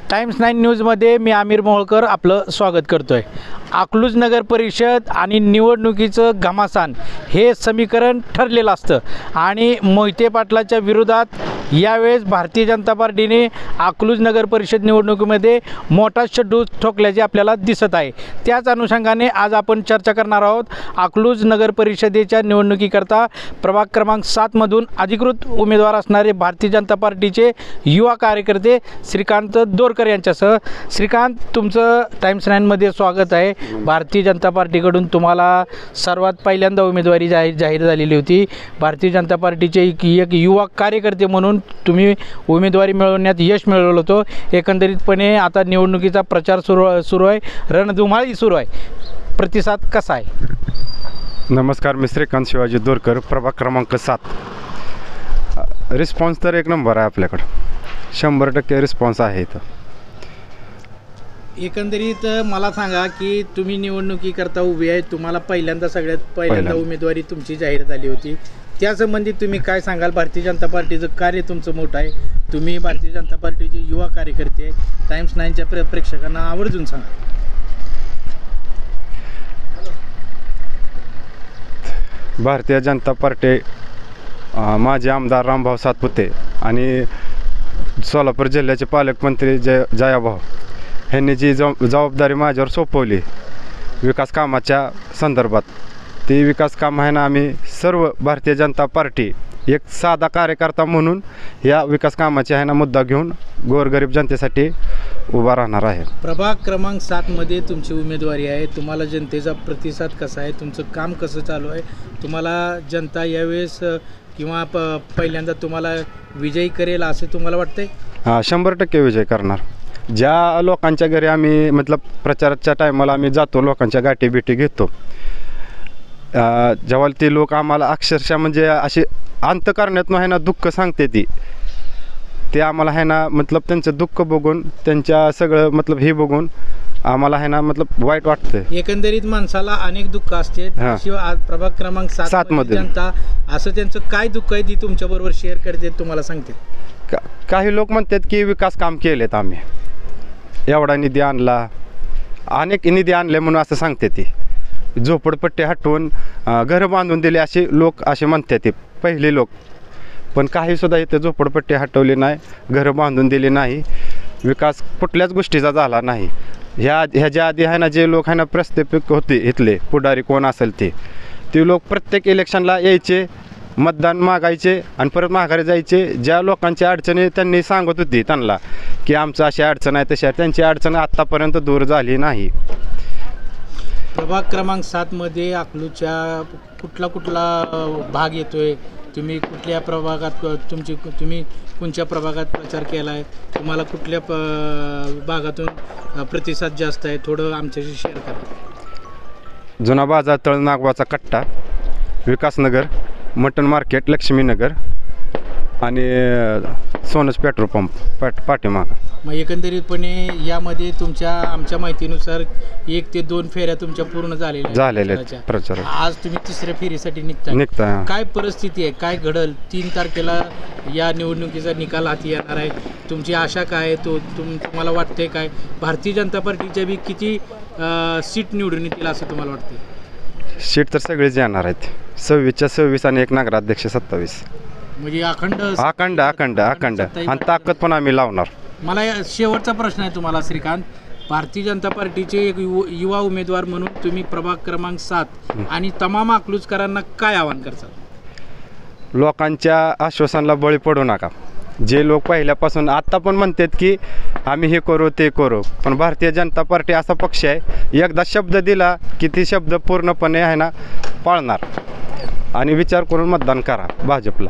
Times 9 न्यूजमध्ये मी आमिर मोहोळकर आपलं स्वागत करतो आहे. अकलूज नगर परिषद आणि निवडणुकीचं घमासान हे समीकरण ठरलेलं असतं आणि मोहिते पाटलाच्या विरोधात यावेळेस भारतीय जनता पार्टीने अकलूज नगर परिषद निवडणुकीमध्ये मोठा शड्डू ठोकल्याचे आपल्याला दिसत आहे. त्याच अनुषंगाने आज आपण चर्चा करणार आहोत. अकलूज नगर परिषदेच्या निवडणुकीकरता प्रभाग क्रमांक 7मधून अधिकृत उमेदवार असणारे भारतीय जनता पार्टीचे युवा कार्यकर्ते श्रीकांत दोरकर यांच्यासह. श्रीकांत, तुमचं टाइम्स 9मध्ये स्वागत आहे. भारतीय जनता पार्टीकडून तुम्हाला सर्वात पहिल्यांदा उमेदवारी जाहीर झालेली होती. भारतीय जनता पार्टीचे एक युवा कार्यकर्ते म्हणून तुम्ही उमेदवारी मिळवण्यात यश मिळवलं होतं. एकंदरीतपणे आता निवडणुकीचा प्रचार सुरू आहे, रणधुमाळी सुरू आहे. प्रतिसाद कसा आहे? नमस्कार, मी श्रीकांत शिवाजी दोरकर, प्रभाग क्रमांक 7. रिस्पॉन्स तर एक नंबर आहे आपल्याकडं, 100% रिस्पॉन्स आहे इथं. एकंदरीत मला सांगा की तुम्ही निवडणुकीकरता उभे आहे, तुम्हाला सगळ्यात पहिल्यांदा उमेदवारी तुमची जाहीर झाली होती. त्या संबंधित तुम्ही काय सांगाल? भारतीय जनता पार्टीचं कार्य तुमचं मोठं आहे, तुम्ही भारतीय जनता पार्टीचे युवा कार्यकर्ते आहे. टाइम्स 9च्या प्रेक्षकांना आवर्जून सांगा. भारतीय जनता पार्टी माजी आमदार रामभाऊ सातपुते आणि सोलापूर जिल्ह्याचे पालकमंत्री जयाभाऊ ह्यांनी जी जबाबदारी माझ्यावर सोपवली विकास कामाच्या संदर्भात, ती विकास काम आहे ना, आम्ही सर्व भारतीय जनता पार्टी एक साधा कार्यकर्ता म्हणून या विकास कामाची आहे ना मुद्दा घेऊन गोरगरीब जनतेसाठी उभा राहणार आहे. प्रभाग क्रमांक 7मध्ये तुमची उमेदवारी आहे. तुम्हाला जनतेचा प्रतिसाद कसा आहे? तुमचं काम कसं चालू आहे? तुम्हाला जनता यावेळेस किंवा पहिल्यांदा तुम्हाला विजयी करेल असं तुम्हाला वाटतंय? 100% विजय करणार. ज्या लोकांच्या घरी आम्ही प्रचाराच्या टायमाला आम्ही जातो, लोकांच्या गाठी भेटी घेतो, जेव्हा ते लोक आम्हाला अक्षरशः म्हणजे असे अंत करण्यात आहे ना दुःख सांगते ते आम्हाला आहे ना त्यांचं दुःख बघून, त्यांच्या सगळं हे बघून आम्हाला आहे ना वाईट वाटतं. एकंदरीत माणसाला अनेक दुःख असते. प्रभाग क्रमांक 7 मध्ये जनता असं त्यांचं काय दुःख आहे ती तुमच्या बरोबर शेअर करते, तुम्हाला सांगते? काही लोक म्हणतात की विकास काम केलेत, आम्ही एवढा निधी आणला, अनेक निधी आणले म्हणून असं सांगते. ती झोपडपट्टी हटवून घरं बांधून दिली असे लोक असे म्हणतात ते पहिले लोक. पण काहीसुद्धा इथे झोपडपट्टी हटवली नाही, घरं बांधून दिली नाही, विकास कुठल्याच गोष्टीचा झाला नाही. ह्याच्या आधी आहे ना जे लोक आहे ना प्रस्थापित होते इथले पुढारी कोण असेल ते लोक प्रत्येक इलेक्शनला यायचे, मतदान मागायचे आणि परत माघारी जायचे. ज्या लोकांच्या अडचणी त्यांनी सांगत होती त्यांना की आमचं अशी अडचण आहे तशी, त्यांची अडचण आत्तापर्यंत दूर झाली नाही. प्रभाग क्रमांक 7मध्ये अकलूजच्या कुठला भाग येतोय? तुम्ही कुठल्या प्रभागात तुम्ही कोणत्या प्रभागात प्रचार केला आहे? तुम्हाला कुठल्या भागातून प्रतिसाद जास्त आहे? थोडं आमच्याशी शेअर करा. जुना बाजार, तळ नागवाचा कट्टा, विकासनगर, मटन मार्केट, लक्ष्मीनगर आणि सोनस पेट्रोल पंप पाठीमाग. मग एकंदरीत यामध्ये आमच्या माहितीनुसार 1 ते 2 फेऱ्या तुमच्या पूर्ण झालेल्या प्रचार. आज तुम्ही 3ऱ्या फेरीसाठी निघता. काय परिस्थिती आहे? काय घडल? 3 तारखेला या निवडणुकीचा निकाल हाती येणार आहे. तुमची आशा काय आहे? तुम्हाला वाटते काय भारतीय जनता पार्टीच्या बी किती सीट निवडून येतील असं तुम्हाला वाटते? सीट तर सगळेच येणार आहेत. 26च्या 26 आणि एक नगराध्यक्ष 27. म्हणजे अखंड आणि ताकद पण आम्ही लावणार. मला शेवटचा प्रश्न आहे तुम्हाला श्रीकांत. भारतीय जनता पार्टीचे एक युवा उमेदवार म्हणून तुम्ही प्रभाग क्रमांक 7 आणि तमाम अकलूजकरांना काय आवाहन करता? लोकांच्या आश्वासनाला बळी पडू नका. जे लोक पहिल्यापासून आत्ता पण म्हणतात की आम्ही हे करू ते करू, पण भारतीय जनता पार्टी असा पक्ष आहे, एकदा शब्द दिला की ती शब्द पूर्णपणे आहे ना पाळणार. आणि विचार करून मतदान करा भाजपला.